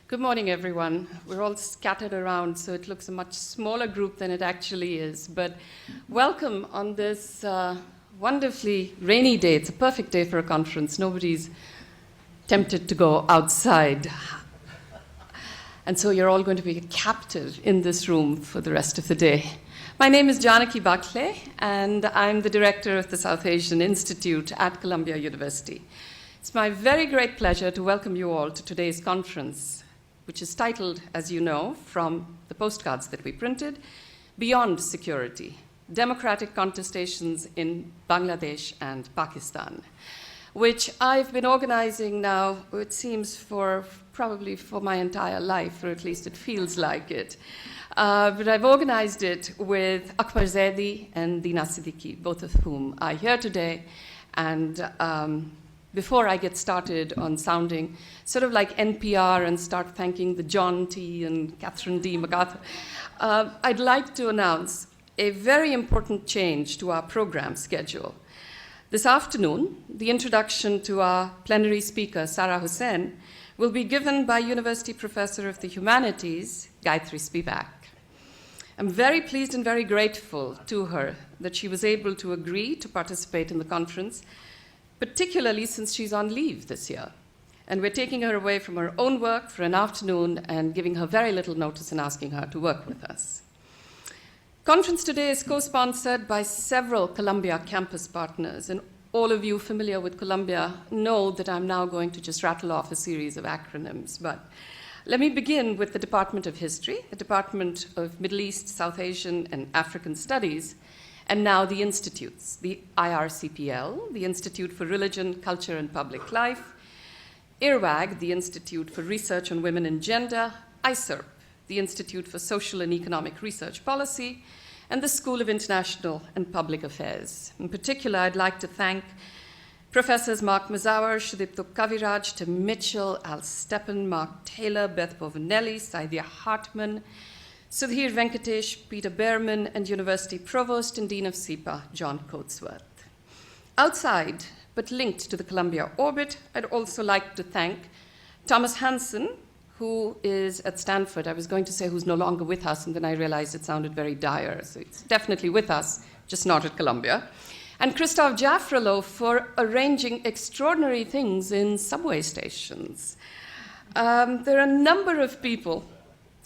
Good morning, everyone. We're all scattered around, so it looks a much smaller group than it actually is. But welcome on this wonderfully rainy day. It's a perfect day for a conference. Nobody's tempted to go outside. And so you're all going to be captive in this room for the rest of the day. My name is Janaki Bakhle, and I'm the director of the South Asian Institute at Columbia University. It's my very great pleasure to welcome you all to today's conference, which is titled, as you know, from the postcards that we printed, Beyond Security, Democratic Contestations in Bangladesh and Pakistan, which I've been organizing now, it seems, probably for my entire life, or at least it feels like it. But I've organized it with Akbar Zaidi and Dina Siddiqui, both of whom are here today. And before I get started on sounding sort of like NPR and start thanking the John T. and Catherine D. MacArthur, I'd like to announce a very important change to our program schedule. This afternoon, the introduction to our plenary speaker, Sarah Hussain, will be given by University Professor of the Humanities, Gayatri Spivak. I'm very pleased and very grateful to her that she was able to agree to participate in the conference, particularly since she's on leave this year. And we're taking her away from her own work for an afternoon and giving her very little notice and asking her to work with us. Conference today is co-sponsored by several Columbia campus partners, and all of you familiar with Columbia know that I'm now going to just rattle off a series of acronyms. But let me begin with the Department of History, the Department of Middle East, South Asian, and African Studies, and now the institutes, the IRCPL, the Institute for Religion, Culture, and Public Life, IRWAG, the Institute for Research on Women and Gender, ISERP, the Institute for Social and Economic Research Policy, and the School of International and Public Affairs. In particular, I'd like to thank Professors Mark Mazauer, Sudipto Kaviraj, Tim Mitchell, Al Steppen, Mark Taylor, Beth Bovinelli, Saidia Hartman, Sudhir Venkatesh, Peter Behrman, and University Provost and Dean of SIPA, John Coatsworth. Outside, but linked to the Columbia orbit, I'd also like to thank Thomas Hansen, who is at Stanford. I was going to say who's no longer with us, and then I realized it sounded very dire, so it's definitely with us, just not at Columbia. And Christoph Jaffrelo for arranging extraordinary things in subway stations. There are a number of people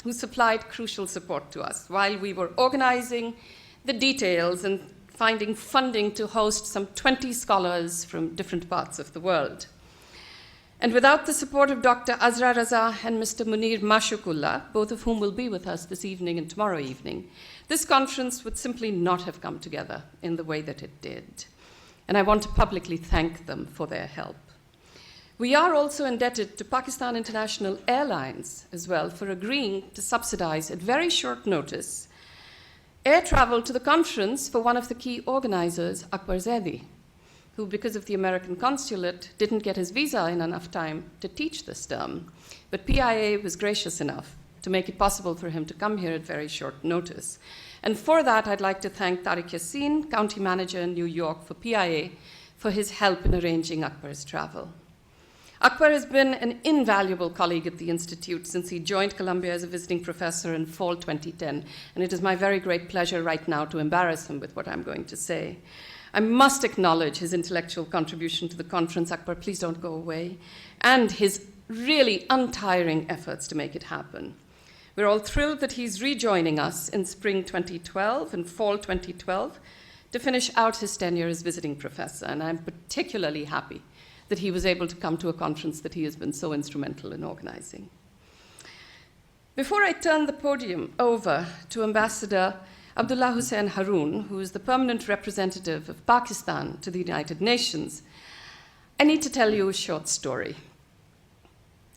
who supplied crucial support to us while we were organizing the details and finding funding to host some 20 scholars from different parts of the world. And without the support of Dr. Azra Raza and Mr. Munir Mashooqullah, both of whom will be with us this evening and tomorrow evening, this conference would simply not have come together in the way that it did. And I want to publicly thank them for their help. We are also indebted to Pakistan International Airlines as well for agreeing to subsidize at very short notice air travel to the conference for one of the key organizers, Akbar Zaidi, who, because of the American consulate, didn't get his visa in enough time to teach this term. But PIA was gracious enough to make it possible for him to come here at very short notice. And for that, I'd like to thank Tariq Yassin, county manager in New York for PIA, for his help in arranging Akbar's travel. Akbar has been an invaluable colleague at the Institute since he joined Columbia as a visiting professor in fall 2010, and it is my very great pleasure right now to embarrass him with what I'm going to say. I must acknowledge his intellectual contribution to the conference, Akbar, please don't go away, and his really untiring efforts to make it happen. We're all thrilled that he's rejoining us in spring 2012 and fall 2012 to finish out his tenure as visiting professor, and I'm particularly happy that he was able to come to a conference that he has been so instrumental in organizing. Before I turn the podium over to Ambassador Abdullah Hussain Haroon, who is the permanent representative of Pakistan to the United Nations, I need to tell you a short story.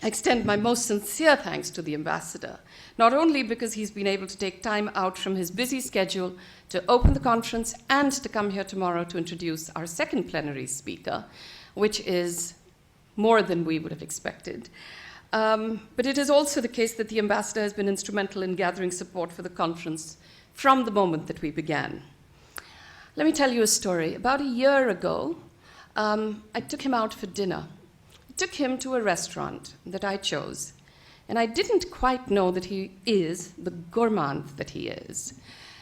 I extend my most sincere thanks to the ambassador, not only because he's been able to take time out from his busy schedule to open the conference and to come here tomorrow to introduce our second plenary speaker, which is more than we would have expected. But it is also the case that the ambassador has been instrumental in gathering support for the conference from the moment that we began. Let me tell you a story. About a year ago, I took him out for dinner. I took him to a restaurant that I chose. And I didn't quite know that he is the gourmand that he is.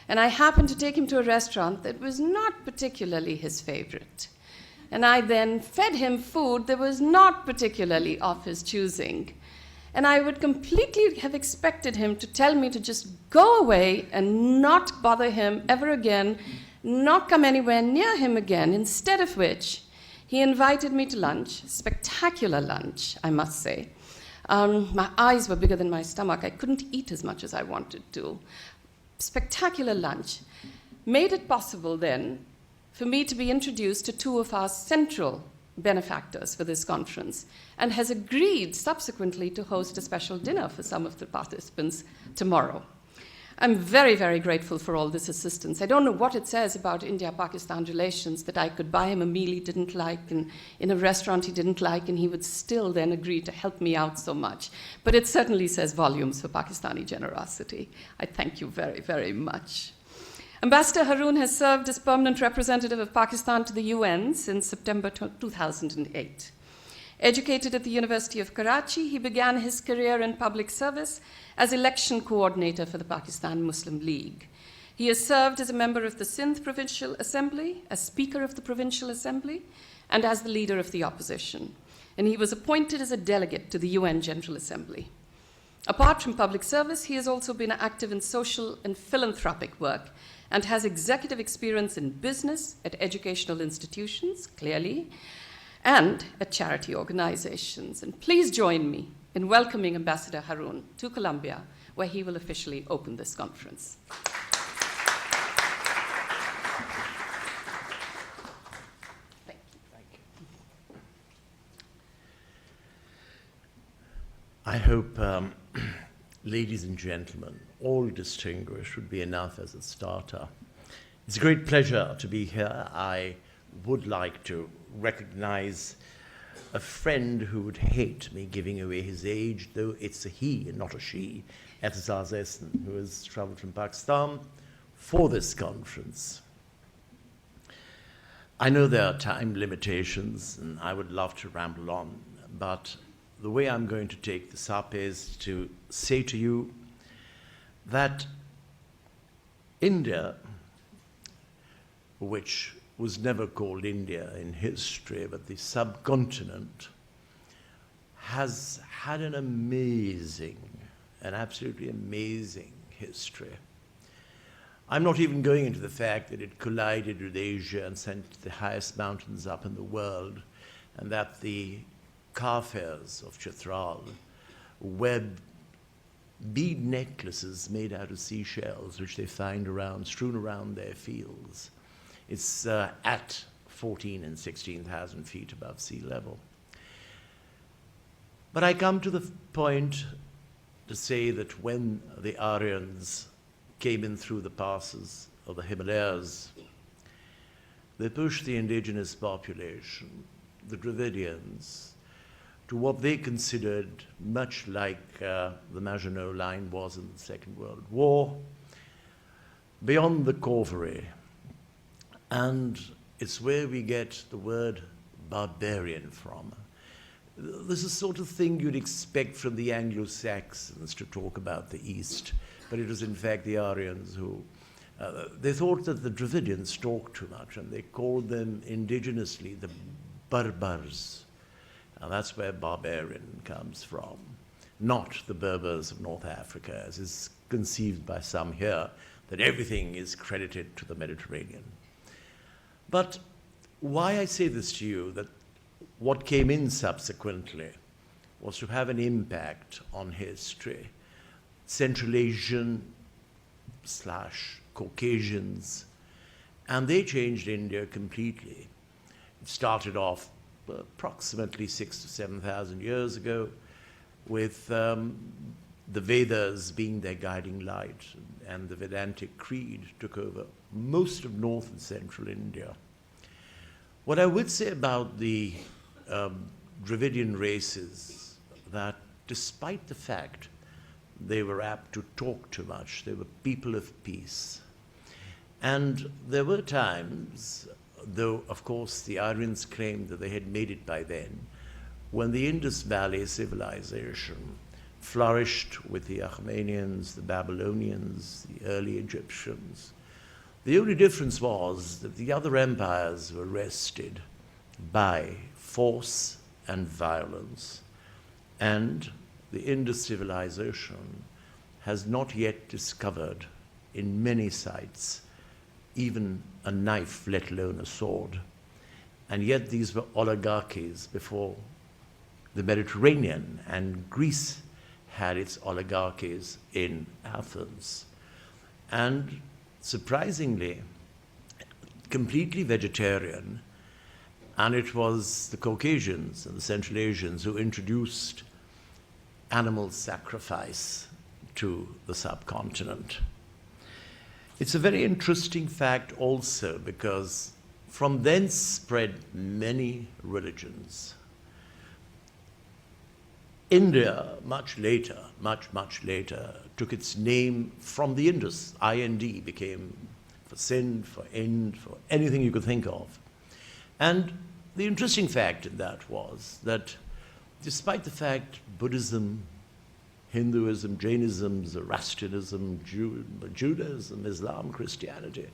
And I happened to take him to a restaurant that was not particularly his favorite. And I then fed him food that was not particularly of his choosing. And I would completely have expected him to tell me to just go away and not bother him ever again, not come anywhere near him again, instead of which he invited me to lunch, spectacular lunch, I must say. My eyes were bigger than my stomach. I couldn't eat as much as I wanted to. Spectacular lunch. Made it possible then for me to be introduced to two of our central benefactors for this conference, and has agreed subsequently to host a special dinner for some of the participants tomorrow. I'm very, very grateful for all this assistance. I don't know what it says about India-Pakistan relations that I could buy him a meal he didn't like and in a restaurant he didn't like, and he would still then agree to help me out so much. But it certainly says volumes for Pakistani generosity. I thank you very, very much. Ambassador Haroon has served as permanent representative of Pakistan to the UN since September 2008. Educated at the University of Karachi, he began his career in public service as election coordinator for the Pakistan Muslim League. He has served as a member of the Sindh Provincial Assembly, as Speaker of the Provincial Assembly, and as the leader of the opposition. And he was appointed as a delegate to the UN General Assembly. Apart from public service, he has also been active in social and philanthropic work and has executive experience in business, at educational institutions, clearly, and at charity organizations. And please join me in welcoming Ambassador Haroon to Colombia, where he will officially open this conference. Thank you. Thank you. I hope, ladies and gentlemen, all distinguished would be enough as a starter. It's a great pleasure to be here. I would like to recognize a friend who would hate me giving away his age, though it's a he and not a she, Azra, who has traveled from Pakistan for this conference. I know there are time limitations, and I would love to ramble on, but the way I'm going to take this up is to say to you that India, which was never called India in history, but the subcontinent, has had an absolutely amazing history. I'm not even going into the fact that it collided with Asia and sent the highest mountains up in the world, and that the Kafirs of Chitral wear bead necklaces made out of seashells, which they find strewn around their fields. It's at 14 and 16,000 feet above sea level. But I come to the point to say that when the Aryans came in through the passes of the Himalayas, they pushed the indigenous population, the Dravidians, to what they considered much like the Maginot Line was in the Second World War, beyond the Corvery. And it's where we get the word barbarian from. This is the sort of thing you'd expect from the Anglo-Saxons to talk about the East, but it was in fact the Aryans who, they thought that the Dravidians talked too much, and they called them indigenously the Barbars. And that's where barbarian comes from, not the Berbers of North Africa, as is conceived by some here, that everything is credited to the Mediterranean. But why I say this to you, that what came in subsequently was to have an impact on history. Central Asian / Caucasians, and they changed India completely. It started off approximately 6,000 to 7,000 years ago with the Vedas being their guiding light, and the Vedantic creed took over most of North and Central India. What I would say about the Dravidian races, that despite the fact they were apt to talk too much, they were people of peace. And there were times, though of course the Aryans claimed that they had made it by then, when the Indus Valley civilization flourished with the Achaemenians, the Babylonians, the early Egyptians. The only difference was that the other empires were wrested by force and violence, and the Indus civilization has not yet discovered in many sites even a knife, let alone a sword. And yet these were oligarchies before the Mediterranean, and Greece had its oligarchies in Athens. And surprisingly, completely vegetarian, and it was the Caucasians and the Central Asians who introduced animal sacrifice to the subcontinent. It's a very interesting fact also because from thence spread many religions. India, much later, much later, took its name from the Indus. IND became for Sind, for Ind, for anything you could think of. And the interesting fact in that was that despite the fact Buddhism, Hinduism, Jainism, Zoroastrianism, Judaism, Islam, Christianity,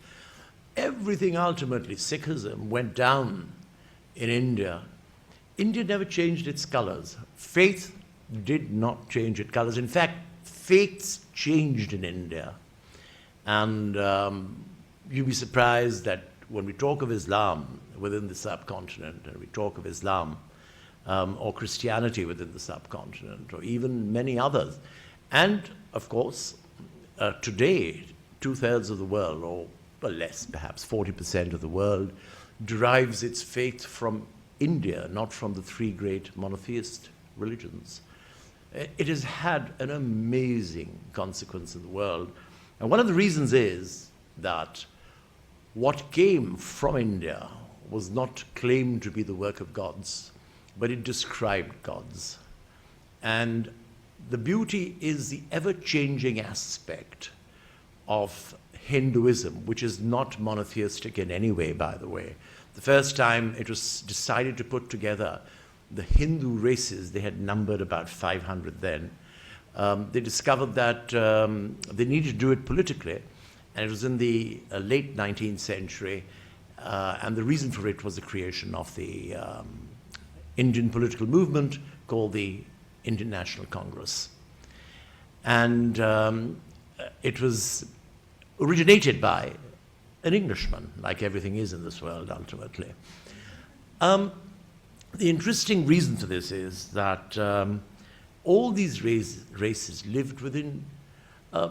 everything ultimately, Sikhism, went down in India. India never changed its colors. Faith did not change its colors. In fact, faiths changed in India. And you'd be surprised that when we talk of Islam within the subcontinent, and we talk of Islam or Christianity within the subcontinent, or even many others, and of course, today, 2/3 of the world, or less, perhaps 40% of the world, derives its faith from India, not from the three great monotheist religions. It has had an amazing consequence in the world. And one of the reasons is that what came from India was not claimed to be the work of gods, but it described gods. And the beauty is the ever-changing aspect of Hinduism, which is not monotheistic in any way, by the way. The first time it was decided to put together the Hindu races, they had numbered about 500 then. They discovered that they needed to do it politically, and it was in the late 19th century, and the reason for it was the creation of the Indian political movement called the Indian National Congress. And it was originated by an Englishman, like everything is in this world ultimately. The interesting reason for this is that all these races lived within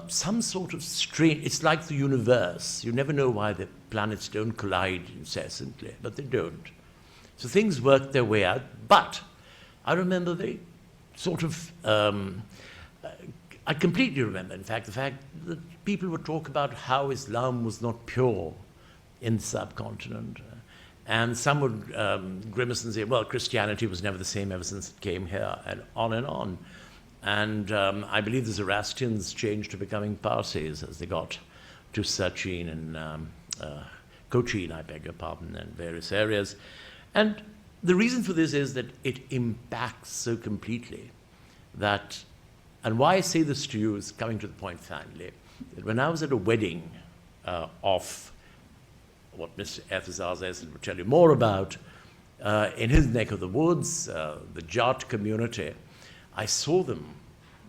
some sort of strange, it's like the universe. You never know why the planets don't collide incessantly, but they don't. So things work their way out. But I remember they sort of, I completely remember, in fact, the fact that people would talk about how Islam was not pure in the subcontinent. And some would grimace and say, well, Christianity was never the same ever since it came here, and on and on. And I believe the Zoroastrians changed to becoming Parsis as they got to Sachin and Cochin, I beg your pardon, and various areas. And the reason for this is that it impacts so completely that, and why I say this to you is coming to the point finally, that when I was at a wedding of what Mr. Efes will tell you more about, in his neck of the woods, the Jat community, I saw them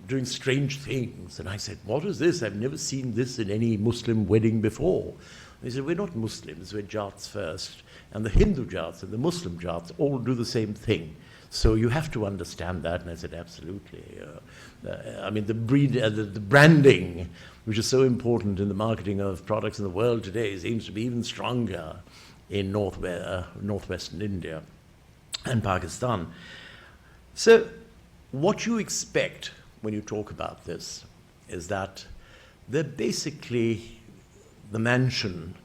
doing strange things. And I said, what is this? I've never seen this in any Muslim wedding before. They said, we're not Muslims, we're Jats first. And the Hindu Jats and the Muslim Jats all do the same thing. So you have to understand that. And I said, absolutely. I mean, the branding, which is so important in the marketing of products in the world today, seems to be even stronger in northwestern India and Pakistan. So what you expect when you talk about this is that they're basically, the mansion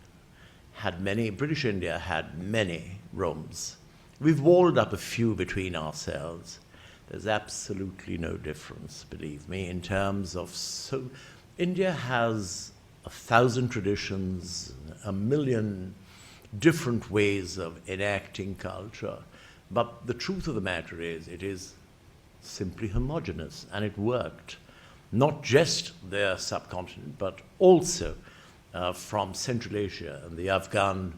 had many, British India had many rooms. We've walled up a few between ourselves. There's absolutely no difference, believe me, in terms of, so India has 1,000 traditions, 1,000,000 different ways of enacting culture. But the truth of the matter is, it is simply homogeneous, and it worked. Not just their subcontinent, but also from Central Asia and the Afghan,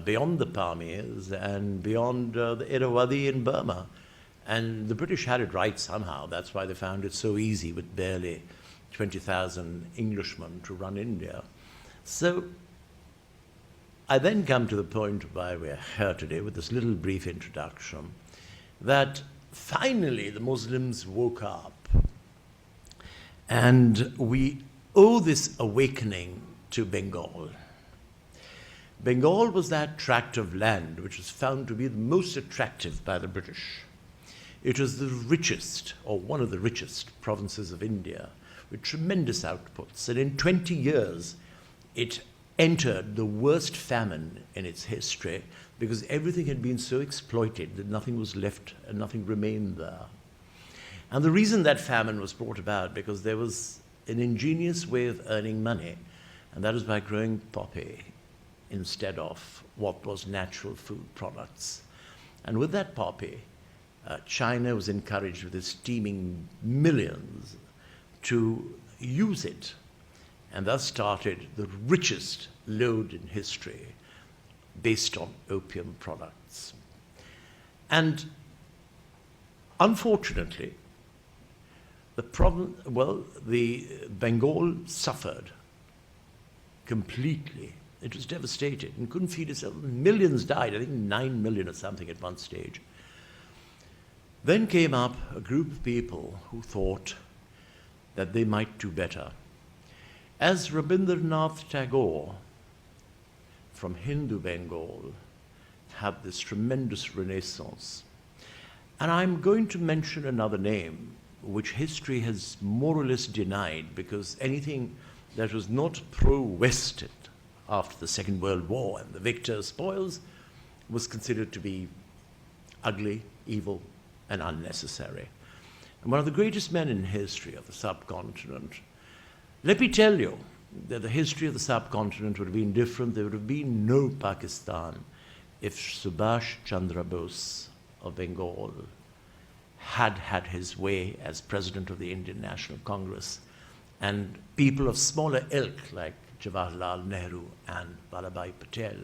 beyond the Pamirs and beyond the Irrawaddy in Burma. And the British had it right somehow. That's why they found it so easy with barely 20,000 Englishmen to run India. So I then come to the point why we're here today with this little brief introduction, that finally the Muslims woke up. And we owe this awakening to Bengal. Bengal was that tract of land which was found to be the most attractive by the British. It was the richest, or one of the richest, provinces of India, with tremendous outputs. And in 20 years, it entered the worst famine in its history because everything had been so exploited that nothing was left and nothing remained there. And the reason that famine was brought about, because there was an ingenious way of earning money, and that was by growing poppy instead of what was natural food products. And with that poppy, China was encouraged with its teeming millions to use it, and thus started the richest lode in history based on opium products. And unfortunately, the Bengal suffered completely. It was devastated and couldn't feed itself. Millions died, I think 9 million or something at one stage. Then came up a group of people who thought that they might do better. As Rabindranath Tagore from Hindu Bengal had this tremendous renaissance. And I'm going to mention another name which history has more or less denied, because anything that was not pro-Western after the Second World War and the victor spoils was considered to be ugly, evil, and unnecessary. And one of the greatest men in history of the subcontinent, let me tell you that the history of the subcontinent would have been different. There would have been no Pakistan if Subhash Chandra Bose of Bengal had had his way as president of the Indian National Congress, and people of smaller ilk like Jawaharlal Nehru and Vallabhbhai Patel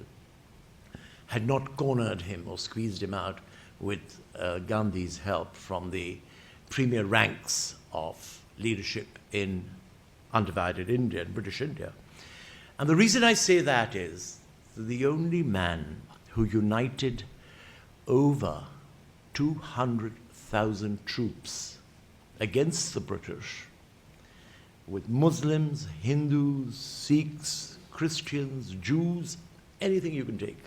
had not cornered him or squeezed him out with Gandhi's help from the premier ranks of leadership in undivided India and British India. And the reason I say that is the only man who united over 200,000 troops against the British, with Muslims, Hindus, Sikhs, Christians, Jews, anything you can take.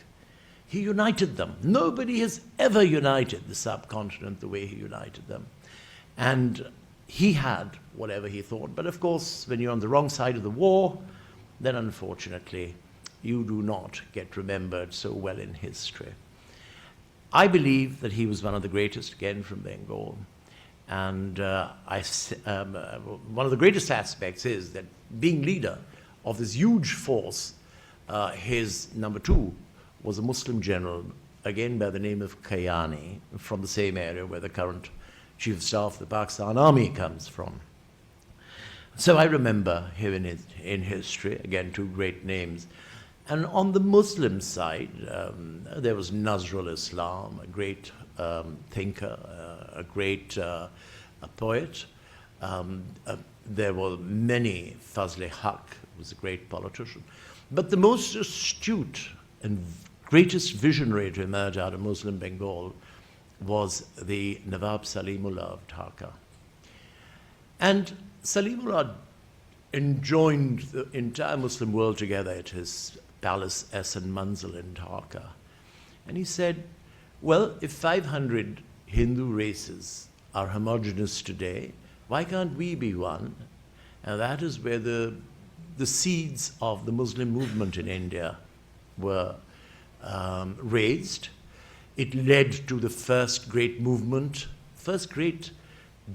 He united them. Nobody has ever united the subcontinent the way he united them. And he had whatever he thought. But of course, when you're on the wrong side of the war, then unfortunately, you do not get remembered so well in history. I believe that he was one of the greatest, again, from Bengal. And one of the greatest aspects is that being leader of this huge force, his number two was a Muslim general, again by the name of Kayani, from the same area where the current Chief of Staff of the Pakistan Army comes from. So I remember him in history, again, two great names. And on the Muslim side, there was Nazrul Islam, a great thinker, a great poet. There were many. Fazle Haq was a great politician. But the most astute and greatest visionary to emerge out of Muslim Bengal was the Nawab Salimullah of Dhaka. And Salimullah enjoined the entire Muslim world together at his palace Ehsan Manzil in Dhaka. And he said, well, if 500 Hindu races are homogeneous today, why can't we be one? And that is where the seeds of the Muslim movement in India were raised. It led to the first great movement, first great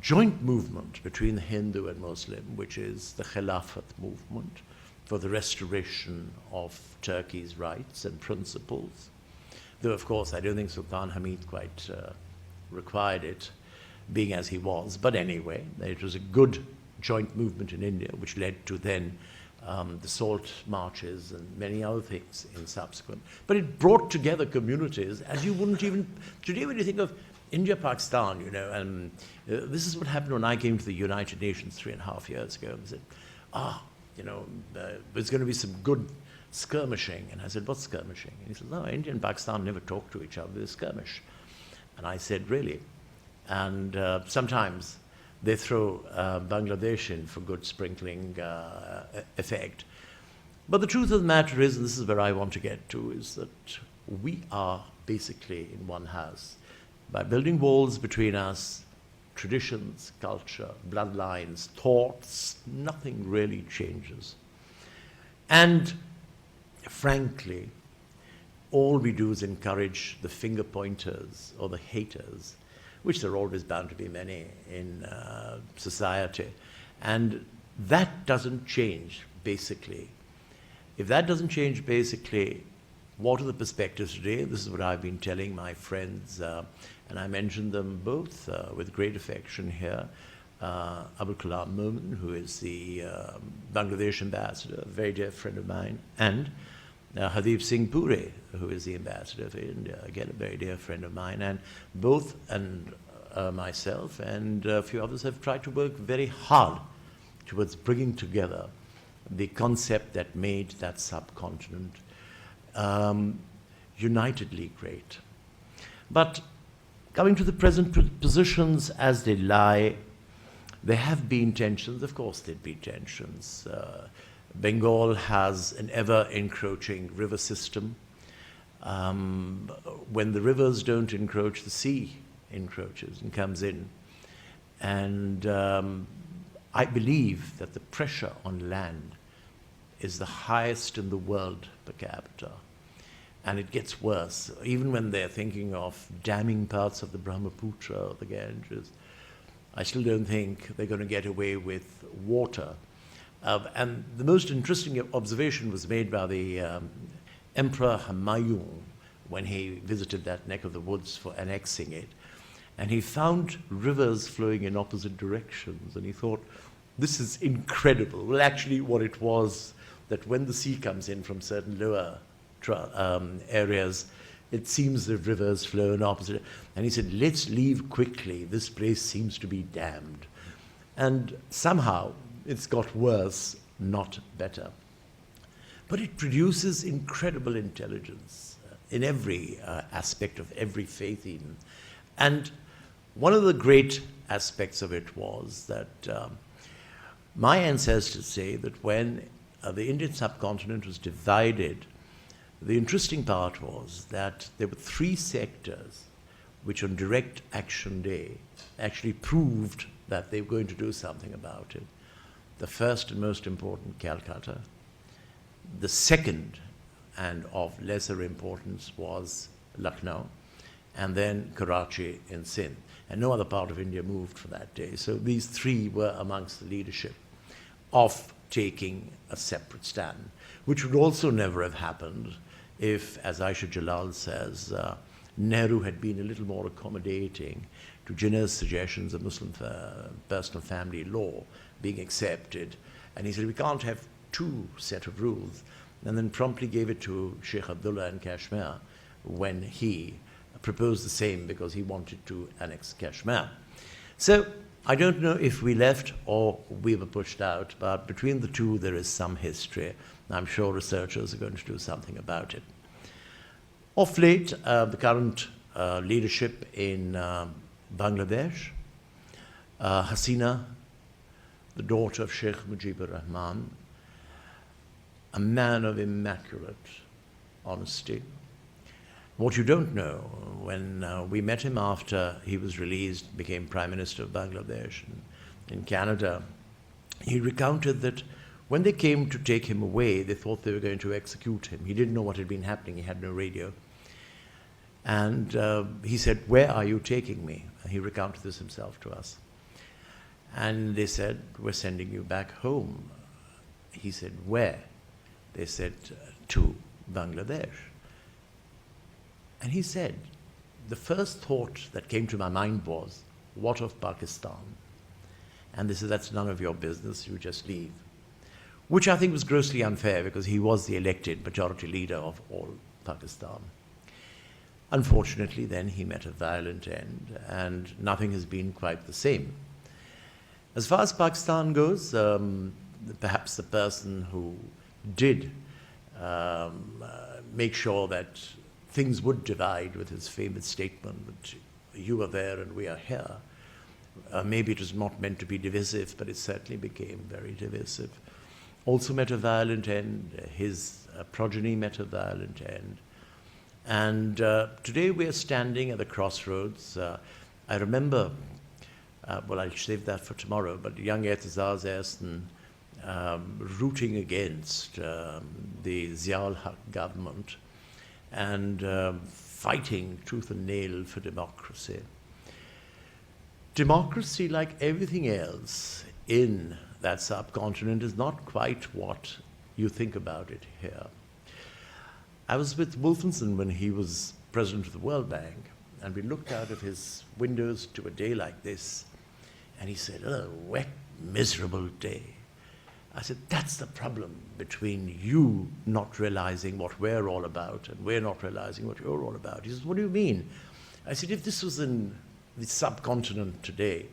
joint movement between the Hindu and Muslim, which is the Khilafat movement for the restoration of Turkey's rights and principles. Though, of course, I don't think Sultan Hamid quite required it. being as he was. But anyway, it was a good joint movement in India, which led to then the salt marches and many other things in subsequent. But it brought together communities as you wouldn't even, today when you think of India, Pakistan, you know, and this is what happened when I came to the United Nations 3.5 years ago and said, you know, there's going to be some good skirmishing. And I said, what's skirmishing? And he said, no, India and Pakistan never talk to each other, they skirmish. And I said, really? And sometimes they throw Bangladesh in for good sprinkling effect. But the truth of the matter is, and this is where I want to get to, is that we are basically in one house. By building walls between us, traditions, culture, bloodlines, thoughts, nothing really changes. And frankly, all we do is encourage the finger pointers or the haters, which there are always bound to be many in society. And that doesn't change, basically. If that doesn't change, basically, what are the perspectives today? This is what I've been telling my friends, and I mentioned them both with great affection here. Abdullah, who is the Bangladesh ambassador, a very dear friend of mine, and Hardeep Singh Puri, who is the ambassador for India, again a very dear friend of mine, and both and myself and a few others have tried to work very hard towards bringing together the concept that made that subcontinent unitedly great. But coming to the present positions as they lie, there have been tensions. Of course there'd be tensions. Bengal has an ever-encroaching river system. When the rivers don't encroach, the sea encroaches and comes in. And I believe that the pressure on land is the highest in the world per capita. And it gets worse. Even when they're thinking of damming parts of the Brahmaputra or the Ganges, I still don't think they're going to get away with water. And the most interesting observation was made by the Emperor Humayun when he visited that neck of the woods for annexing it. And he found rivers flowing in opposite directions. And he thought, this is incredible. Well, actually, what it was, that when the sea comes in from certain lower areas, it seems the rivers flow in opposite. And he said, let's leave quickly. This place seems to be dammed. And somehow, it's got worse, not better. But it produces incredible intelligence in every aspect of every faith even. And one of the great aspects of it was that my ancestors say that when the Indian subcontinent was divided, the interesting part was that there were 3 sectors which on direct action day actually proved that they were going to do something about it. The first and most important, Calcutta. The second, and of lesser importance, was Lucknow, and then Karachi in Sindh. And no other part of India moved for that day. So these 3 were amongst the leadership of taking a separate stand, which would also never have happened if, as Aisha Jalal says, Nehru had been a little more accommodating to Jinnah's suggestions of Muslim personal family law being accepted. And he said, we can't have 2 set of rules. And then promptly gave it to Sheikh Abdullah in Kashmir when he proposed the same because he wanted to annex Kashmir. So I don't know if we left or we were pushed out, but between the two there is some history. I'm sure researchers are going to do something about it. Of late, the current leadership in Bangladesh, Hasina, the daughter of Sheikh Mujibur Rahman, a man of immaculate honesty. What you don't know, when we met him after he was released, became Prime Minister of Bangladesh in Canada, he recounted that when they came to take him away, they thought they were going to execute him. He didn't know what had been happening. He had no radio. And he said, where are you taking me? And he recounted this himself to us. And they said, we're sending you back home. He said, where? They said, to Bangladesh. And he said, the first thought that came to my mind was, what of Pakistan? And they said, that's none of your business, you just leave. Which I think was grossly unfair because he was the elected majority leader of all Pakistan. Unfortunately, then he met a violent end, and nothing has been quite the same. As far as Pakistan goes, perhaps the person who did make sure that things would divide with his famous statement that you are there and we are here, maybe it was not meant to be divisive, but it certainly became very divisive. Also met a violent end. His progeny met a violent end. And today we are standing at the crossroads. I remember, well, I'll save that for tomorrow, but young Ehtizaz Ehsan rooting against the Ziaul-Haq government and fighting tooth and nail for democracy. Democracy, like everything else in that subcontinent, is not quite what you think about it here. I was with Wolfenson when he was president of the World Bank, and we looked out of his windows to a day like this, and he said, "Oh, wet, miserable day." I said, that's the problem between you not realizing what we're all about and we're not realizing what you're all about. He says, what do you mean? I said, if this was in the subcontinent today,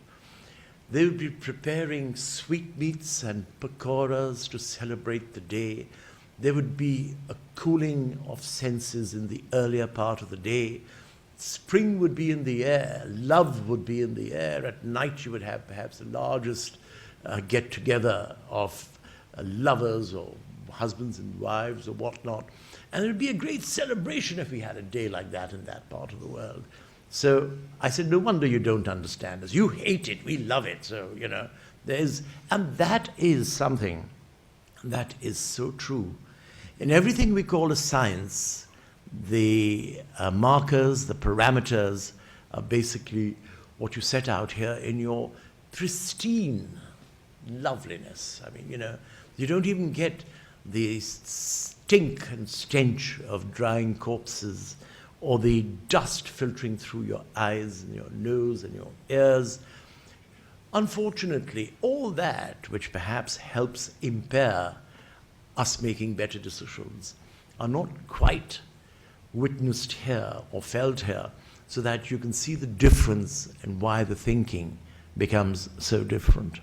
they would be preparing sweetmeats and pakoras to celebrate the day. There would be a cooling of senses in the earlier part of the day. Spring would be in the air. Love would be in the air. At night you would have perhaps the largest get-together of lovers or husbands and wives or whatnot. And it would be a great celebration if we had a day like that in that part of the world. So I said, no wonder you don't understand us. You hate it, we love it. So, you know, and that is something that is so true. In everything we call a science, the markers, the parameters are basically what you set out here in your pristine loveliness. I mean, you know, you don't even get the stink and stench of drying corpses or the dust filtering through your eyes and your nose and your ears. Unfortunately, all that which perhaps helps impair us making better decisions are not quite witnessed here or felt here, so that you can see the difference and why the thinking becomes so different.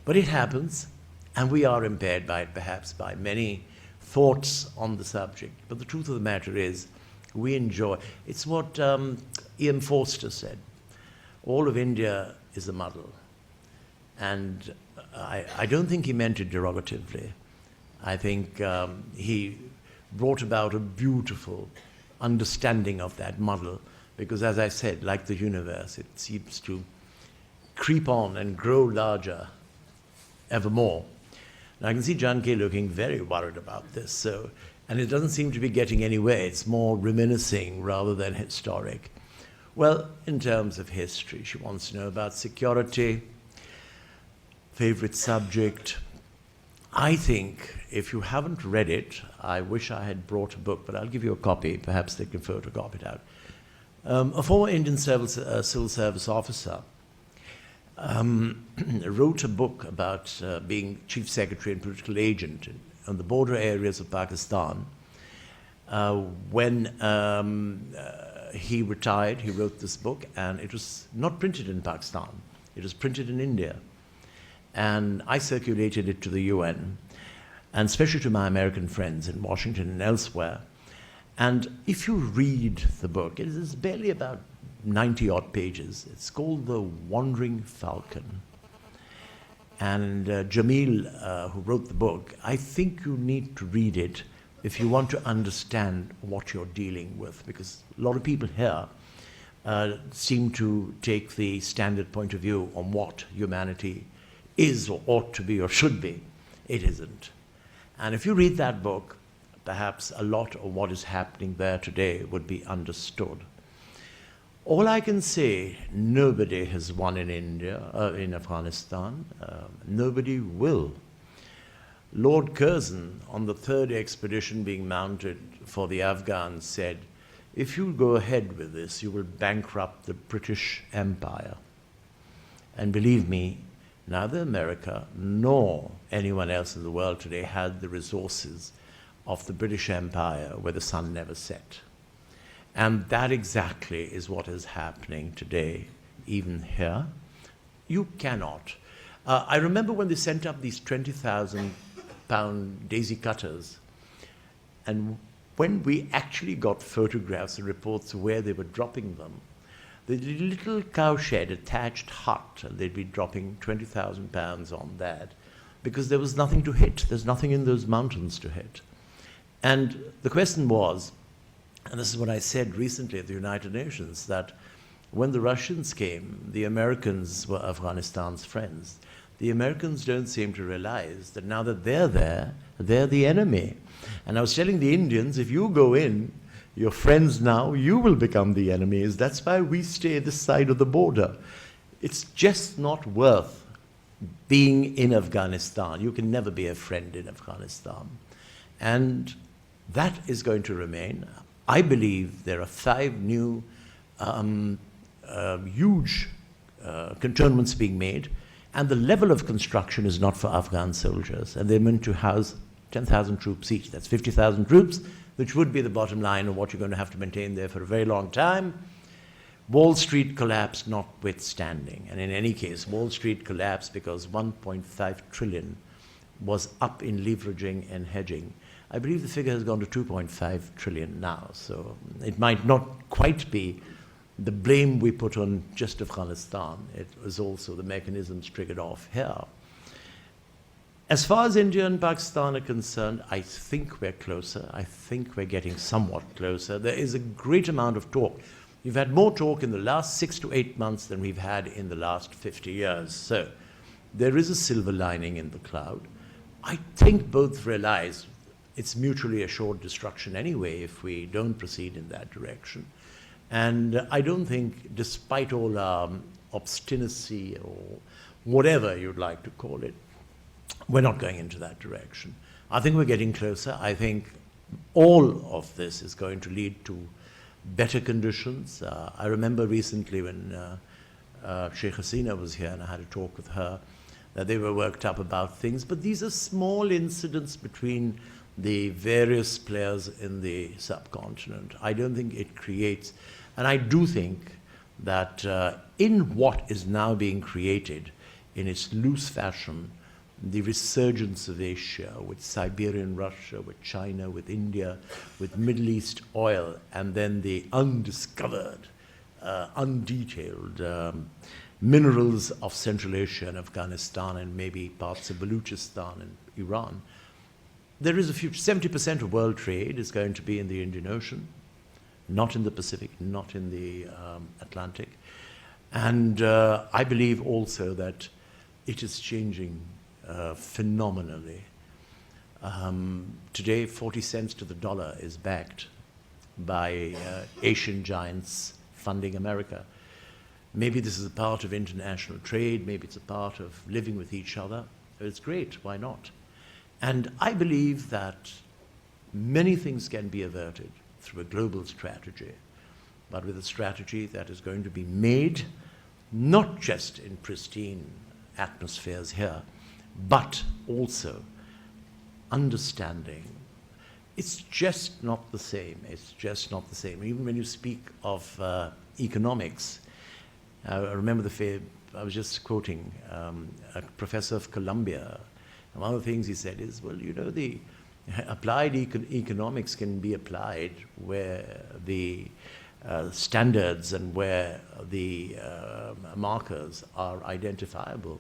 But it happens, and we are impaired by it, perhaps by many thoughts on the subject. But the truth of the matter is, we enjoy. It's what Ian Forster said. All of India is a muddle. And I don't think he meant it derogatively. I think he brought about a beautiful understanding of that muddle, because as I said, like the universe, it seems to creep on and grow larger evermore. Now I can see Janaki looking very worried about this, and it doesn't seem to be getting anywhere. It's more reminiscing rather than historic. Well, in terms of history, she wants to know about security, favorite subject. I think if you haven't read it, I wish I had brought a book, but I'll give you a copy. Perhaps they can photocopy it out. A former Indian civil service officer wrote a book about being chief secretary and political agent on the border areas of Pakistan. When he retired, he wrote this book, and it was not printed in Pakistan. It was printed in India. And I circulated it to the UN, and especially to my American friends in Washington and elsewhere. And if you read the book, it is barely about 90-odd pages. It's called The Wandering Falcon. And Jamil, who wrote the book, I think you need to read it if you want to understand what you're dealing with, because a lot of people here seem to take the standard point of view on what humanity is or ought to be or should be. It isn't. And if you read that book, perhaps a lot of what is happening there today would be understood. All I can say, nobody has won in India, in Afghanistan. Nobody will. Lord Curzon, on the third expedition being mounted for the Afghans, said, if you go ahead with this, you will bankrupt the British Empire. And believe me, neither America nor anyone else in the world today had the resources of the British Empire where the sun never set. And that exactly is what is happening today, even here. You cannot. I remember when they sent up these 20,000-pound daisy cutters, and when we actually got photographs and reports of where they were dropping them, the little cowshed attached hut, and they'd be dropping 20,000 pounds on that because there was nothing to hit. There's nothing in those mountains to hit. And the question was, and this is what I said recently at the United Nations, that when the Russians came, the Americans were Afghanistan's friends. The Americans don't seem to realize that now that they're there, they're the enemy. And I was telling the Indians, if you go in, you're friends now, you will become the enemies. That's why we stay this side of the border. It's just not worth being in Afghanistan. You can never be a friend in Afghanistan. And that is going to remain. I believe there are 5 new huge cantonments being made, and the level of construction is not for Afghan soldiers, and they're meant to house 10,000 troops each. That's 50,000 troops, which would be the bottom line of what you're going to have to maintain there for a very long time. Wall Street collapse notwithstanding, and in any case, Wall Street collapsed because 1.5 trillion was up in leveraging and hedging. I believe the figure has gone to 2.5 trillion now, so it might not quite be the blame we put on just Afghanistan. It was also the mechanisms triggered off here. As far as India and Pakistan are concerned, I think we're closer. I think we're getting somewhat closer. There is a great amount of talk. We've had more talk in the last 6 to 8 months than we've had in the last 50 years. So there is a silver lining in the cloud. I think both realize it's mutually assured destruction anyway if we don't proceed in that direction. And I don't think, despite all our obstinacy or whatever you'd like to call it, we're not going into that direction. I think we're getting closer. I think all of this is going to lead to better conditions. I remember recently when Sheikh Hasina was here and I had a talk with her, that they were worked up about things, but these are small incidents between the various players in the subcontinent. I don't think it creates, and I do think that in what is now being created in its loose fashion, the resurgence of Asia with Siberian Russia, with China, with India, with Middle East oil, and then the undiscovered, undetailed minerals of Central Asia and Afghanistan and maybe parts of Baluchistan and Iran. There is a future. 70% of world trade is going to be in the Indian Ocean, not in the Pacific, not in the Atlantic. And I believe also that it is changing phenomenally. Today, 40 cents to the dollar is backed by Asian giants funding America. Maybe this is a part of international trade, maybe it's a part of living with each other. It's great, why not? And I believe that many things can be averted through a global strategy, but with a strategy that is going to be made not just in pristine atmospheres here, but also understanding. It's just not the same. It's just not the same. Even when you speak of economics, I remember I was just quoting a professor of Columbia. And one of the things he said is, well, you know, the applied economics can be applied where the standards and where the markers are identifiable.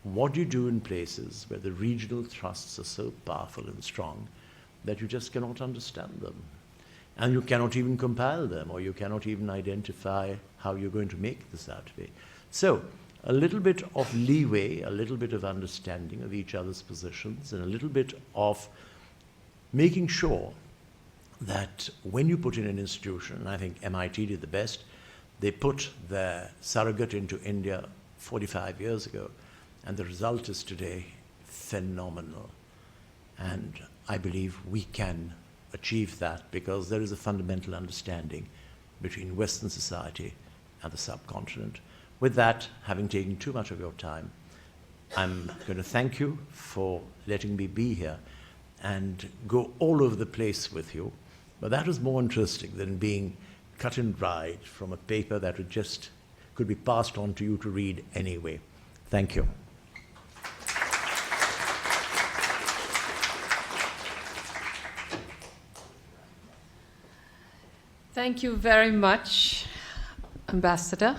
What do you do in places where the regional trusts are so powerful and strong that you just cannot understand them? And you cannot even compile them, or you cannot even identify how you're going to make this out to be. So a little bit of leeway, a little bit of understanding of each other's positions, and a little bit of making sure that when you put in an institution, and I think MIT did the best, they put their surrogate into India 45 years ago, and the result is today phenomenal. And I believe we can achieve that because there is a fundamental understanding between Western society and the subcontinent. With that, having taken too much of your time, I'm going to thank you for letting me be here and go all over the place with you. But that was more interesting than being cut and dried from a paper that could be passed on to you to read anyway. Thank you. Thank you very much, Ambassador.